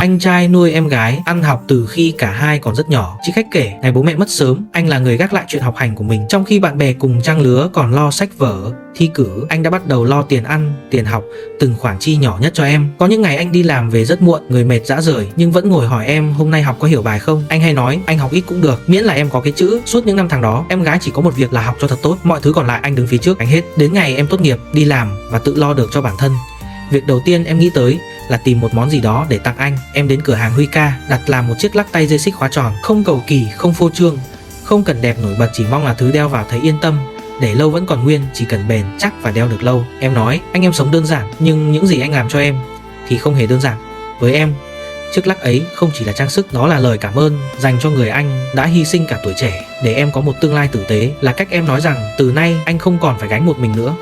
Anh trai nuôi em gái ăn học từ khi cả hai còn rất nhỏ. Chị khách kể, ngày bố mẹ mất sớm, anh là người gác lại chuyện học hành của mình. Trong khi bạn bè cùng trang lứa còn lo sách vở, thi cử, anh đã bắt đầu lo tiền ăn, tiền học, từng khoản chi nhỏ nhất cho em. Có những ngày anh đi làm về rất muộn, người mệt rã rời, nhưng vẫn ngồi hỏi em hôm nay học có hiểu bài không. Anh hay nói anh học ít cũng được, miễn là em có cái chữ. Suốt những năm tháng đó, em gái chỉ có một việc là học cho thật tốt, mọi thứ còn lại anh đứng phía trước anh hết. Đến ngày em tốt nghiệp, đi làm và tự lo được cho bản thân, việc đầu tiên em nghĩ tới là tìm một món gì đó để tặng anh. Em đến cửa hàng Huy Ca, đặt làm một chiếc lắc tay dây xích khóa tròn, không cầu kỳ, không phô trương, không cần đẹp nổi bật, chỉ mong là thứ đeo vào thấy yên tâm, để lâu vẫn còn nguyên, chỉ cần bền chắc và đeo được lâu. Em nói anh em sống đơn giản, nhưng những gì anh làm cho em thì không hề đơn giản. Với em, chiếc lắc ấy không chỉ là trang sức, đó là lời cảm ơn dành cho người anh đã hy sinh cả tuổi trẻ để em có một tương lai tử tế, là cách em nói rằng từ nay anh không còn phải gánh một mình nữa.